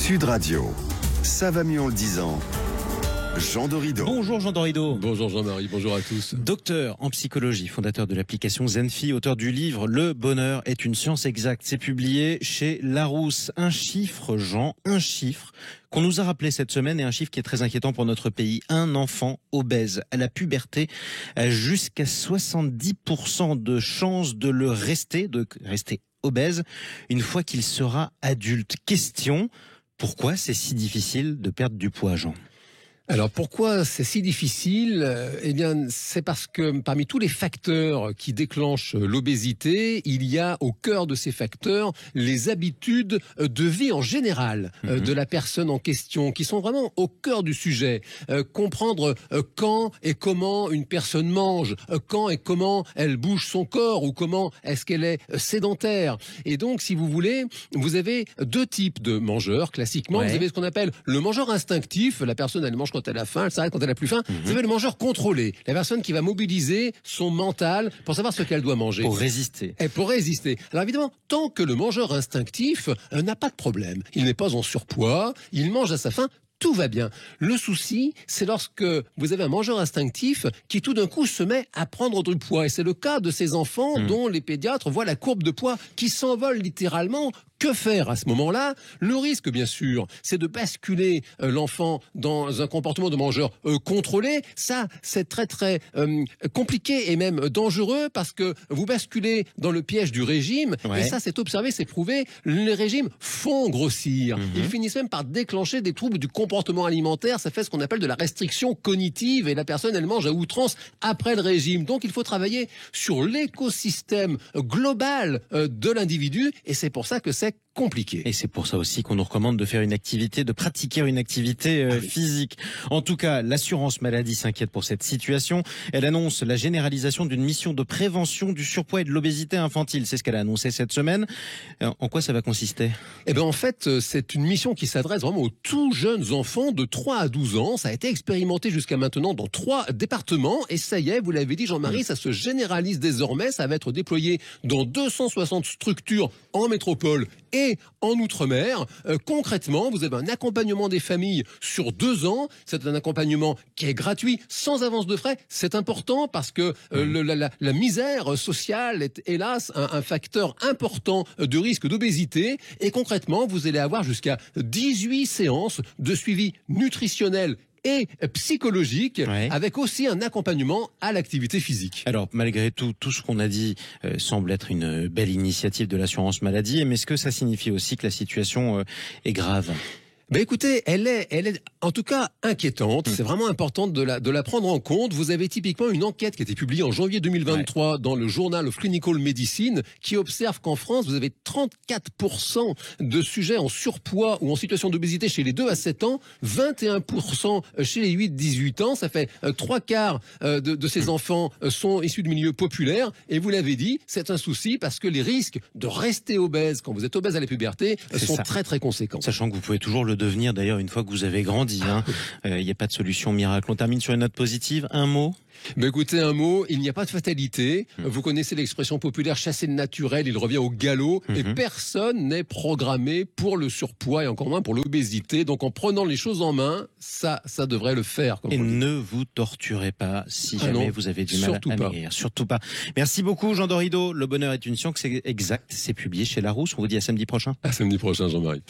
Sud Radio, ça va mieux en le disant. Jean Dorido. Bonjour Jean Dorido. Bonjour Jean-Marie, bonjour à tous. Docteur en psychologie, fondateur de l'application Zenfi, auteur du livre Le bonheur est une science exacte. C'est publié chez Larousse. Un chiffre, Jean, un chiffre qu'on nous a rappelé cette semaine et un chiffre qui est très inquiétant pour notre pays. Un enfant obèse à la puberté a jusqu'à 70% de chances de rester obèse une fois qu'il sera adulte. Question, pourquoi c'est si difficile de perdre du poids, Jean ? Alors pourquoi c'est si difficile ? Eh bien, c'est parce que parmi tous les facteurs qui déclenchent l'obésité, il y a au cœur de ces facteurs les habitudes de vie en général de la personne en question, qui sont vraiment au cœur du sujet. Comprendre quand et comment une personne mange, quand et comment elle bouge son corps, ou comment est-ce qu'elle est sédentaire. Et donc, si vous voulez, vous avez deux types de mangeurs classiquement. Vous avez ce qu'on appelle le mangeur instinctif. La personne, elle mange quand elle a faim, elle s'arrête quand elle a plus faim. Vous avez le mangeur contrôlé, la personne qui va mobiliser son mental pour savoir ce qu'elle doit manger. Pour résister. Et pour résister. Alors évidemment, tant que le mangeur instinctif n'a pas de problème, il n'est pas en surpoids, il mange à sa faim, tout va bien. Le souci, c'est lorsque vous avez un mangeur instinctif qui tout d'un coup se met à prendre du poids. Et c'est le cas de ces enfants dont les pédiatres voient la courbe de poids qui s'envole littéralement. Que faire à ce moment-là ? Le risque, bien sûr, c'est de basculer l'enfant dans un comportement de mangeur contrôlé. Ça, c'est très très compliqué et même dangereux, parce que vous basculez dans le piège du régime. Et ça, c'est observé, c'est prouvé. Les régimes font grossir. Ils finissent même par déclencher des troubles du comportement alimentaire. Ça fait ce qu'on appelle de la restriction cognitive, et la personne, elle mange à outrance après le régime. Donc, il faut travailler sur l'écosystème global de l'individu, et c'est pour ça que c'est compliqué. Et c'est pour ça aussi qu'on nous recommande de faire une activité, de pratiquer une activité physique. En tout cas, l'assurance maladie s'inquiète pour cette situation. Elle annonce la généralisation d'une mission de prévention du surpoids et de l'obésité infantile. C'est ce qu'elle a annoncé cette semaine. En quoi ça va consister ? Eh bien, en fait, c'est une mission qui s'adresse vraiment aux tout jeunes enfants de 3 à 12 ans. Ça a été expérimenté jusqu'à maintenant dans 3 départements. Et ça y est, vous l'avez dit Jean-Marie, ça se généralise désormais. Ça va être déployé dans 260 structures en métropole et en Outre-mer. Concrètement, vous avez un accompagnement des familles sur 2 ans. C'est un accompagnement qui est gratuit, sans avance de frais. C'est important parce que la misère sociale est hélas un facteur important de risque d'obésité. Et concrètement, vous allez avoir jusqu'à 18 séances de suivi nutritionnel et psychologique, avec aussi un accompagnement à l'activité physique. Alors, malgré tout ce qu'on a dit semble être une belle initiative de l'assurance maladie, mais est-ce que ça signifie aussi que la situation est grave ? Ben écoutez, elle est en tout cas inquiétante. C'est vraiment important de la prendre en compte. Vous avez typiquement une enquête qui a été publiée en janvier 2023 dans le Journal of Clinical Medicine, qui observe qu'en France, vous avez 34% de sujets en surpoids ou en situation d'obésité chez les 2 à 7 ans, 21% chez les 8-18 ans. Ça fait 3/4 de ces enfants sont issus de milieux populaires. Et vous l'avez dit, c'est un souci parce que les risques de rester obèse quand vous êtes obèse à la puberté sont très très conséquents. Sachant que vous pouvez toujours le devenir d'ailleurs une fois que vous avez grandi. Il n'y a pas de solution miracle. On termine sur une note positive. Un mot ? Ben écoutez, un mot, il n'y a pas de fatalité. Vous connaissez l'expression populaire chasser le naturel, il revient au galop. Et personne n'est programmé pour le surpoids et encore moins pour l'obésité. Donc en prenant les choses en main, ça devrait le faire. Et ne vous torturez pas si jamais vous avez du mal à maigrir. Surtout pas. Merci beaucoup Jean Dorido. Le bonheur est une science exacte. C'est publié chez Larousse. On vous dit à samedi prochain. À samedi prochain Jean-Marie.